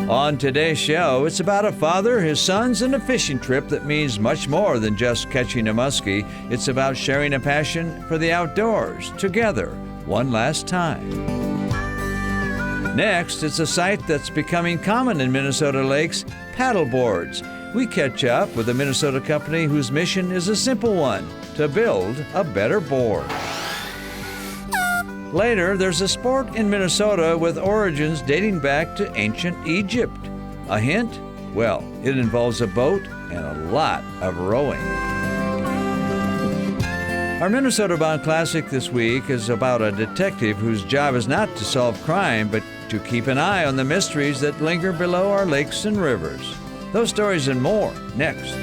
On today's show, it's about a father, his sons, and a fishing trip that means much more than just catching a muskie. It's about sharing a passion for the outdoors together one last time. Next, it's a sight that's becoming common in Minnesota lakes, paddle boards. We catch up with a Minnesota company whose mission is a simple one: to build a better board. Later, there's a sport in Minnesota with origins dating back to ancient Egypt. A hint? Well, it involves a boat and a lot of rowing. Our Minnesota-bound classic this week is about a detective whose job is not to solve crime, but to keep an eye on the mysteries that linger below our lakes and rivers. Those stories and more, next.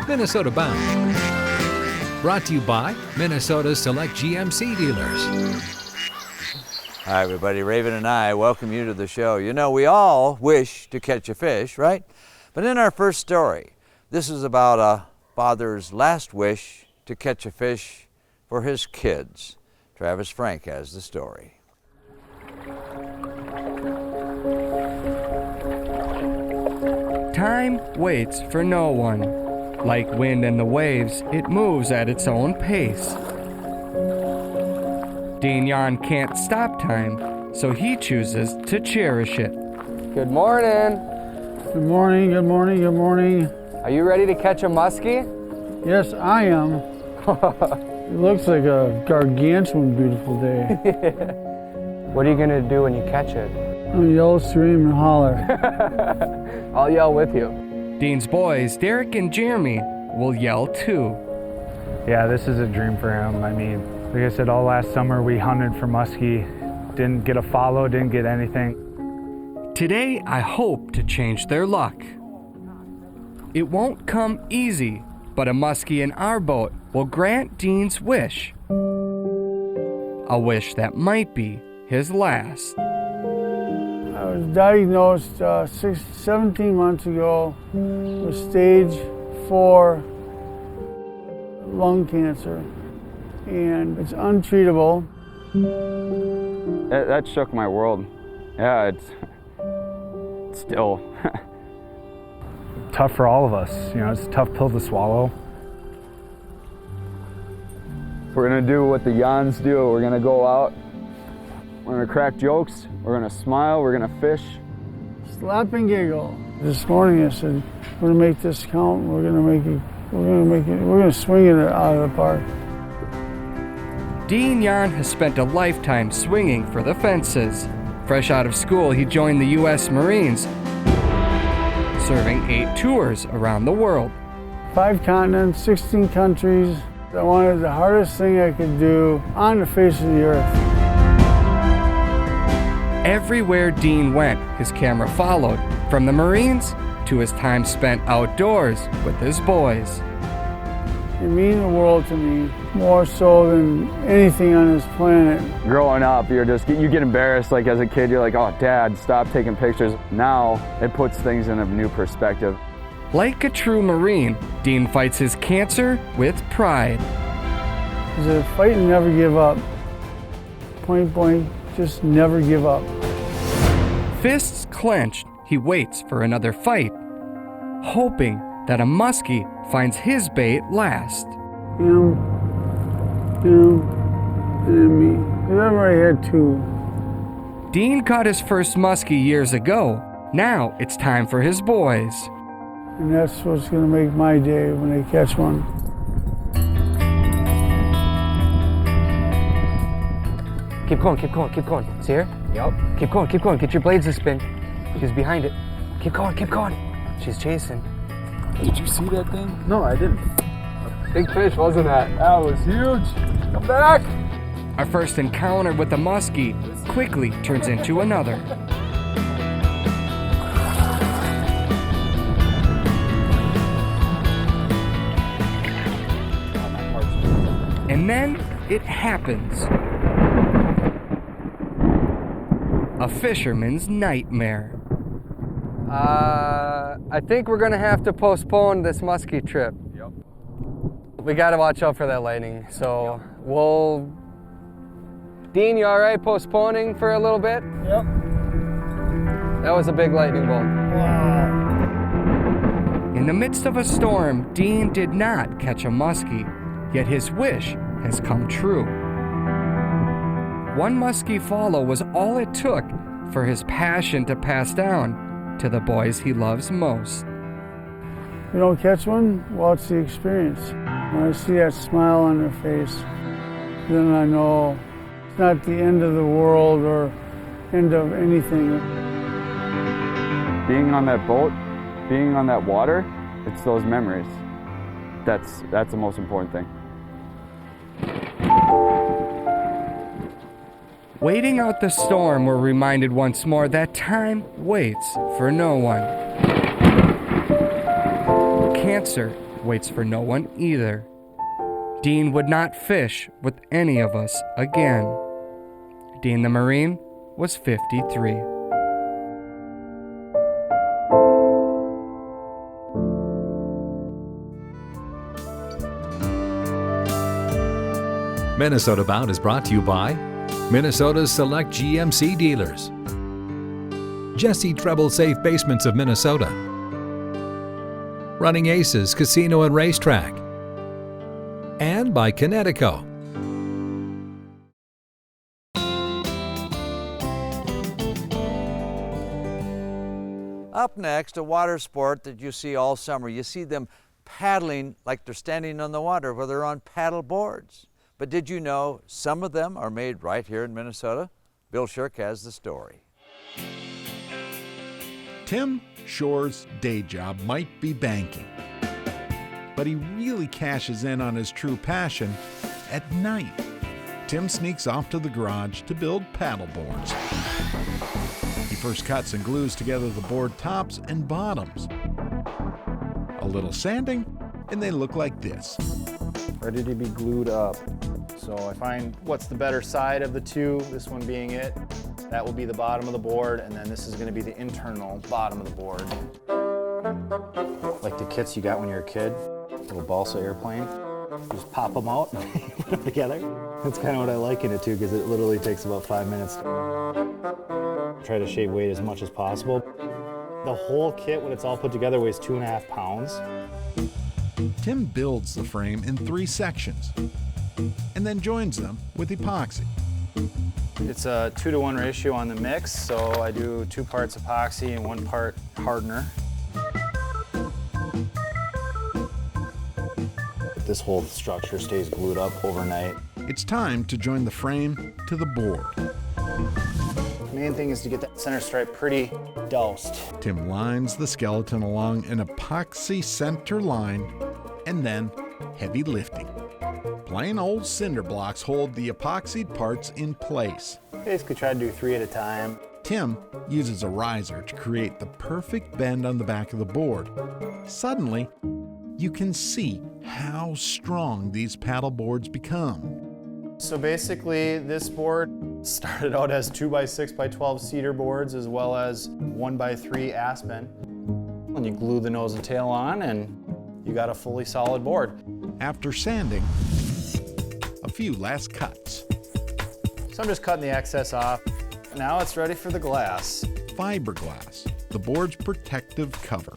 Minnesota Bound. Brought to you by Minnesota's Select GMC dealers. Hi, everybody. Raven and I welcome you to the show. You know, we all wish to catch a fish, right? But in our first story, this is about a father's last wish to catch a fish for his kids. Travis Frank has the story. Time waits for no one. Like wind and the waves, it moves at its own pace. Dean Yarn can't stop time, so he chooses to cherish it. Good morning. Good morning, good morning, good morning. Are you ready to catch a muskie? Yes, I am. It looks like a gargantuan beautiful day. What are you gonna do when you catch it? I'm gonna yell, scream, and holler. I'll yell with you. Dean's boys, Derek and Jeremy, will yell too. Yeah, this is a dream for him. I mean, like I said, all last summer we hunted for muskie. Didn't get a follow, didn't get anything. Today, I hope to change their luck. It won't come easy, but a muskie in our boat will grant Dean's wish. A wish that might be his last. I was diagnosed 17 months ago with stage 4 lung cancer, and it's untreatable. That shook my world. Yeah, it's still Tough for all of us. You know, it's a tough pill to swallow. We're gonna do what the Jans do. We're gonna go out. We're gonna crack jokes. We're gonna smile. We're gonna fish. Slap and giggle. This morning I said, we're gonna make this count. We're gonna swing it out of the park. Dean Yarn has spent a lifetime swinging for the fences. Fresh out of school, he joined the U.S. Marines, serving 8 tours around the world. 5 continents, 16 countries. I wanted the hardest thing I could do on the face of the earth. Everywhere Dean went, his camera followed, from the Marines to his time spent outdoors with his boys. It means the world to me, more so than anything on this planet. Growing up, you get embarrassed. Like as a kid, you're like, "Oh, Dad, stop taking pictures." Now it puts things in a new perspective. Like a true Marine, Dean fights his cancer with pride. It's a fight and never give up. Point blank, just never give up. Fists clenched, he waits for another fight, hoping that a muskie finds his bait last. Him, and me. I've already had 2. Dean caught his first muskie years ago. Now it's time for his boys. And that's what's gonna make my day when they catch one. Keep going, keep going, keep going. See her? Yep. Keep going, keep going. Get your blades to spin. She's behind it. Keep going, keep going. She's chasing. Did you see that thing? No, I didn't. Big fish, wasn't that? That was huge. Come back. Our first encounter with the muskie quickly turns into another. And then it happens. a fisherman's nightmare. I think we're gonna have to postpone this muskie trip. Yep. We gotta watch out for that lightning, so we'll... Dean, you all right postponing for a little bit? Yep. That was a big lightning bolt. Wow. In the midst of a storm, Dean did not catch a muskie, yet his wish has come true. One muskie follow was all it took for his passion to pass down to the boys he loves most. You don't catch one? Well, it's the experience. When I see that smile on their face, then I know it's not the end of the world or end of anything. Being on that boat, being on that water, it's those memories. That's the most important thing. Waiting out the storm, we're reminded once more that time waits for no one. Cancer waits for no one either. Dean would not fish with any of us again. Dean the Marine was 53. Minnesota Bound is brought to you by Minnesota's select GMC dealers, Jesse Treble Safe Basements of Minnesota, Running Aces Casino and Racetrack, and by Connecticut. Up next, a water sport that you see all summer. You see them paddling like they're standing on the water, where they're on paddle boards. But did you know some of them are made right here in Minnesota? Bill Shirk has the story. Tim Shore's day job might be banking, but he really cashes in on his true passion at night. Tim sneaks off to the garage to build paddle boards. He first cuts and glues together the board tops and bottoms. A little sanding, and they look like this. Ready to be glued up. So I find what's the better side of the two, this one being it. That will be the bottom of the board, and then this is going to be the internal bottom of the board. Like the kits you got when you were a kid, little balsa airplane. You just pop them out and put them together. That's kind of what I liken it to, because it literally takes about 5 minutes. Try to shave weight as much as possible. The whole kit, when it's all put together, weighs 2.5 pounds. Tim builds the frame in 3 sections and then joins them with epoxy. It's a 2-to-1 ratio on the mix, so I do 2 parts epoxy and 1 part hardener. This whole structure stays glued up overnight. It's time to join the frame to the board. The main thing is to get that center stripe pretty doused. Tim lines the skeleton along an epoxy center line and then heavy lifting. Plain old cinder blocks hold the epoxied parts in place. Basically try to do 3 at a time. Tim uses a riser to create the perfect bend on the back of the board. Suddenly, you can see how strong these paddle boards become. So basically, this board started out as 2x6x12 cedar boards, as well as 1x3 aspen. And you glue the nose and tail on, and you got a fully solid board. After sanding, a few last cuts. So I'm just cutting the excess off. Now it's ready for the glass. Fiberglass, the board's protective cover.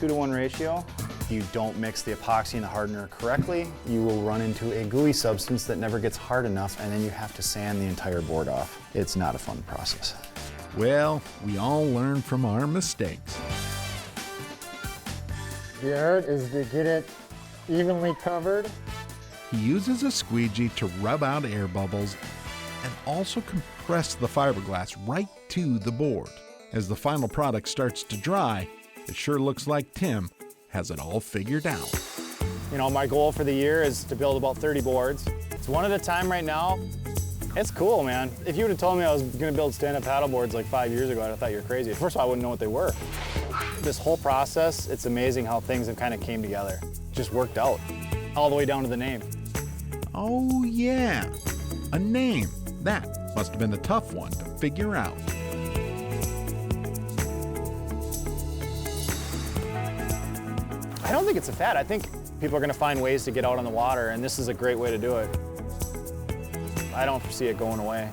2-to-1 ratio. If you don't mix the epoxy and the hardener correctly, you will run into a gooey substance that never gets hard enough, and then you have to sand the entire board off. It's not a fun process. Well, we all learn from our mistakes. The art is to get it evenly covered. He uses a squeegee to rub out air bubbles and also compress the fiberglass right to the board. As the final product starts to dry, it sure looks like Tim has it all figured out. You know, my goal for the year is to build about 30 boards. It's one at a time right now. It's cool, man. If you would have told me I was gonna build stand-up paddle boards like 5 years ago, I'd have thought you were crazy. First of all, I wouldn't know what they were. This whole process, it's amazing how things have kind of came together. Just worked out, all the way down to the name. Oh yeah, a name. That must have been a tough one to figure out. I don't think it's a fad. I think people are going to find ways to get out on the water, and this is a great way to do it. I don't foresee it going away.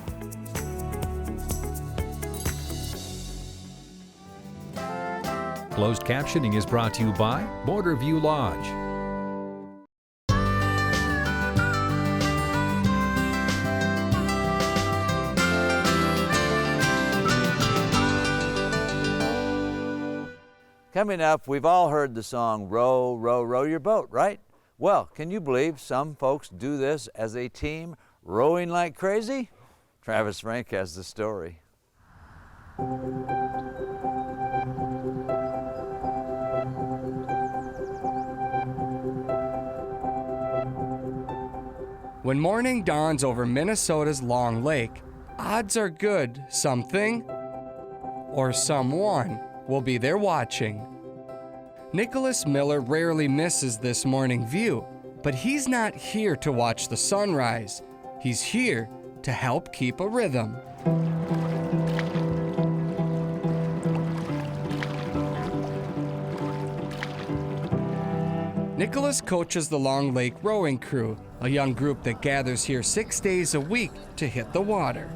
Closed captioning is brought to you by Borderview Lodge. Coming up, we've all heard the song Row, Row, Row Your Boat, right? Well, can you believe some folks do this as a team, rowing like crazy? Travis Frank has the story. When morning dawns over Minnesota's Long Lake, odds are good something or someone will be there watching. Nicholas Miller rarely misses this morning view, but he's not here to watch the sunrise. He's here to help keep a rhythm. Nicholas coaches the Long Lake Rowing Crew, a young group that gathers here 6 days a week to hit the water.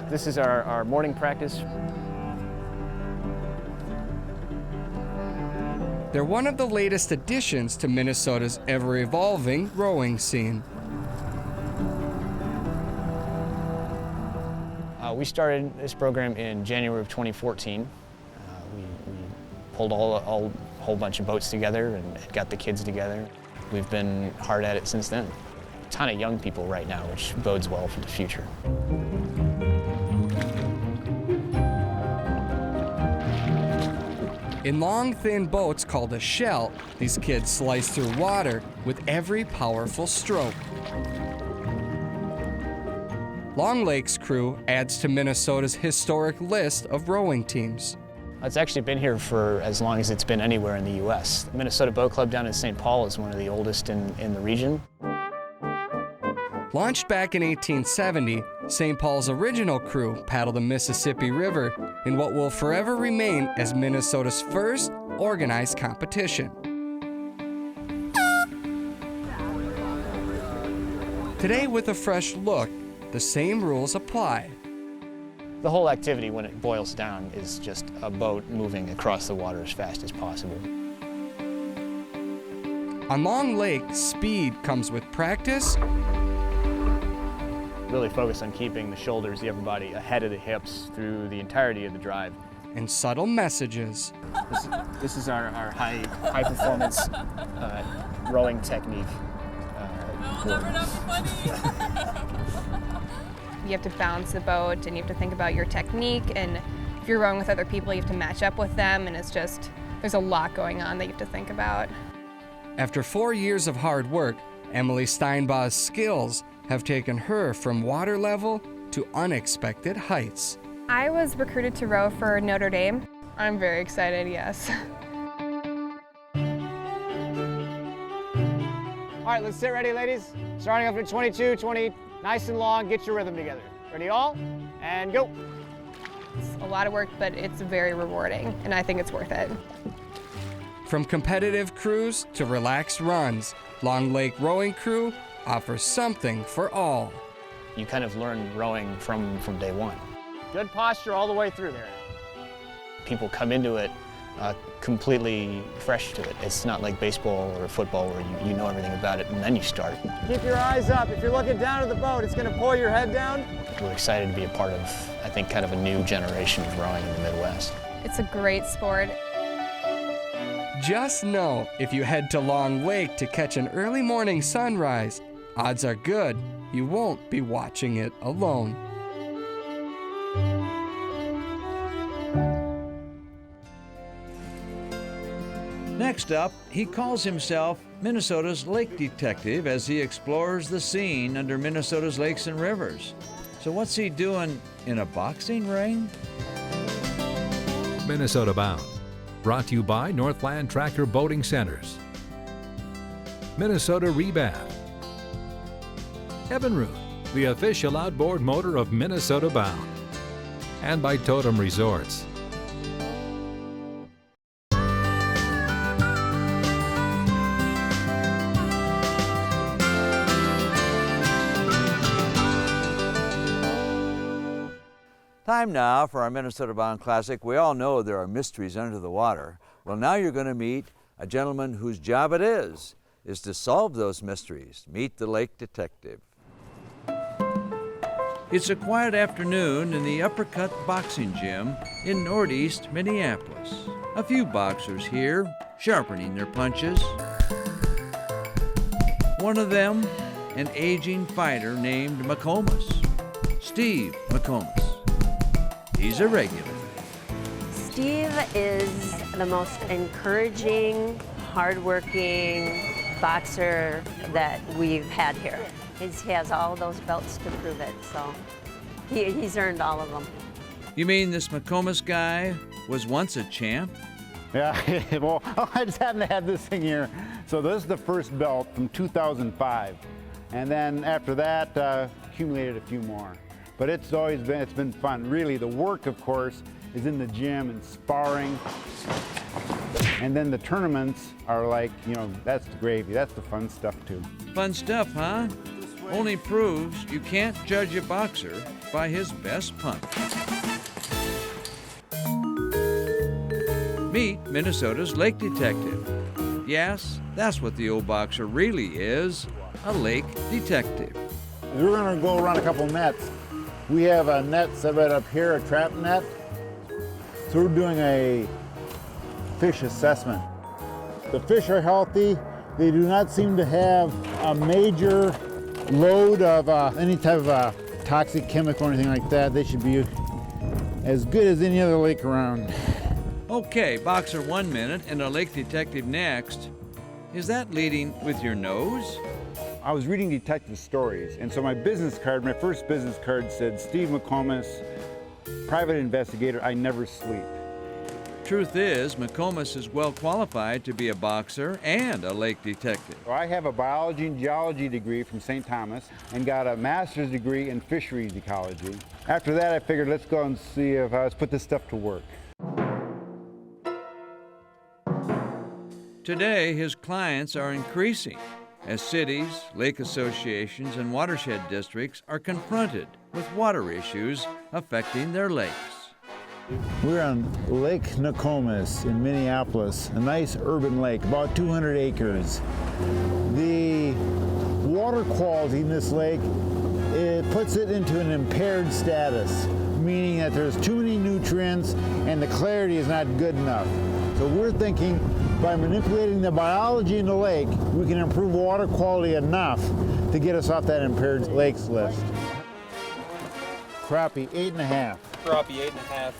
This is our morning practice. They're one of the latest additions to Minnesota's ever-evolving rowing scene. We started this program in January of 2014. We pulled a whole bunch of boats together and got the kids together. We've been hard at it since then. A ton of young people right now, which bodes well for the future. In long, thin boats called a shell, these kids slice through water with every powerful stroke. Long Lake's crew adds to Minnesota's historic list of rowing teams. It's actually been here for as long as it's been anywhere in the U.S. The Minnesota Boat Club down in St. Paul is one of the oldest in the region. Launched back in 1870, St. Paul's original crew paddled the Mississippi River in what will forever remain as Minnesota's first organized competition. Today, with a fresh look, the same rules apply. The whole activity, when it boils down, is just a boat moving across the water as fast as possible. On Long Lake, speed comes with practice. Really focus on keeping the shoulders, the upper body ahead of the hips through the entirety of the drive. And subtle messages. This is our high performance rowing technique. You have to balance the boat and you have to think about your technique, and if you're rowing with other people you have to match up with them, and it's just, there's a lot going on that you have to think about. After 4 years of hard work, Emily Steinbaugh's skills have taken her from water level to unexpected heights. I was recruited to row for Notre Dame. I'm very excited, yes. All right, let's sit ready, ladies. Starting up at 22, 20, nice and long, get your rhythm together. Ready, all? And go. It's a lot of work, but it's very rewarding, and I think it's worth it. From competitive crews to relaxed runs, Long Lake Rowing Crew offers something for all. You kind of learn rowing from day one. Good posture all the way through there. People come into it completely fresh to it. It's not like baseball or football where you know everything about it and then you start. Keep your eyes up. If you're looking down at the boat, it's going to pull your head down. We're excited to be a part of, I think, kind of a new generation of rowing in the Midwest. It's a great sport. Just know, if you head to Long Lake to catch an early morning sunrise, odds are good you won't be watching it alone. Next up, he calls himself Minnesota's Lake Detective as he explores the scene under Minnesota's lakes and rivers. So what's he doing in a boxing ring? Minnesota Bound, brought to you by Northland Tractor Boating Centers, Minnesota Rebath, Evinrude, the official outboard motor of Minnesota Bound. And by Totem Resorts. Time now for our Minnesota Bound Classic. We all know there are mysteries under the water. Well, now you're going to meet a gentleman whose job it is to solve those mysteries. Meet the lake detective. It's a quiet afternoon in the Uppercut Boxing Gym in northeast Minneapolis. A few boxers here, sharpening their punches. One of them, an aging fighter named McComas, Steve McComas. He's a regular. Steve is the most encouraging, hardworking boxer that we've had here. He has all those belts to prove it, so he's earned all of them. You mean this McComas guy was once a champ? Yeah, well, I just happen to have this thing here. So this is the first belt from 2005. And then after that, accumulated a few more. But it's been fun. Really, the work, of course, is in the gym and sparring. And then the tournaments are like, that's the gravy. That's the fun stuff, too. Fun stuff, huh? Only proves you can't judge a boxer by his best punch. Meet Minnesota's lake detective. Yes, that's what the old boxer really is, a lake detective. We're going to go around a couple nets. We have a net set right up here, a trap net. So we're doing a fish assessment. The fish are healthy. They do not seem to have a major load of any type of toxic chemical or anything like that. They should be as good as any other lake around. Okay, boxer 1 minute and a lake detective next. Is that leading with your nose? I was reading detective stories, and so my first business card said, Steve McComas, private investigator, I never sleep. Truth is, McComas is well qualified to be a boxer and a lake detective. I have a biology and geology degree from St. Thomas and got a master's degree in fisheries ecology. After that, I figured let's go and see if let's put this stuff to work. Today, his clients are increasing as cities, lake associations, and watershed districts are confronted with water issues affecting their lakes. We're on Lake Nokomis in Minneapolis, a nice urban lake, about 200 acres. The water quality in this lake, it puts it into an impaired status, meaning that there's too many nutrients and the clarity is not good enough. So we're thinking by manipulating the biology in the lake, we can improve water quality enough to get us off that impaired lakes list. Crappie, 8.5. Crappie, 8.5.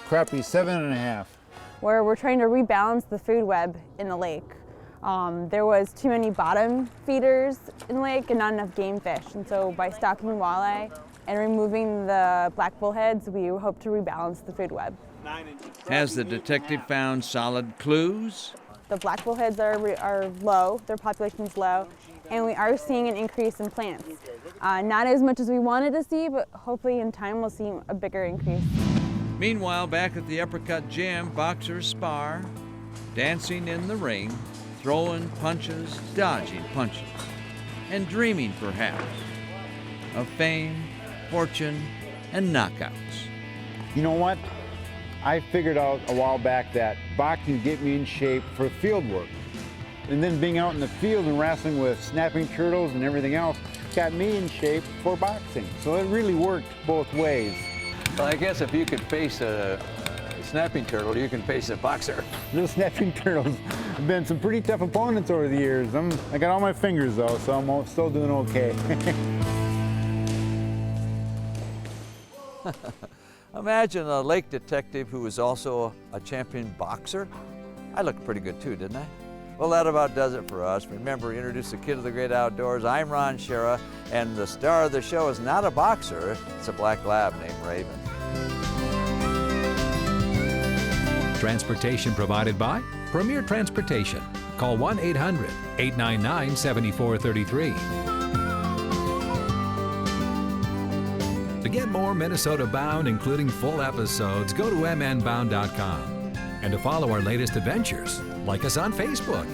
Crappie, 7.5. Where we're trying to rebalance the food web in the lake. There was too many bottom feeders in the lake and not enough game fish. And so by stocking walleye and removing the black bullheads, we hope to rebalance the food web. Has the detective found solid clues? The black bullheads are low, their population's low, and we are seeing an increase in plants. Not as much as we wanted to see, but hopefully in time we'll see a bigger increase. Meanwhile, back at the Uppercut Gym, boxers spar, dancing in the ring, throwing punches, dodging punches, and dreaming perhaps of fame, fortune, and knockouts. You know what? I figured out a while back that boxing would get me in shape for field work. And then being out in the field and wrestling with snapping turtles and everything else got me in shape for boxing. So it really worked both ways. Well, I guess if you could face a snapping turtle, you can face a boxer. Little snapping turtles have been some pretty tough opponents over the years. I got all my fingers though, so I'm still doing okay. Imagine a lake detective who is also a champion boxer. I looked pretty good too, didn't I? Well, that about does it for us. Remember, introduce the kid of the great outdoors. I'm Ron Schara, and the star of the show is not a boxer, it's a black lab named Raven. Transportation provided by Premier Transportation. Call 1-800-899-7433. To get more Minnesota Bound, including full episodes, go to mnbound.com. And to follow our latest adventures, like us on Facebook.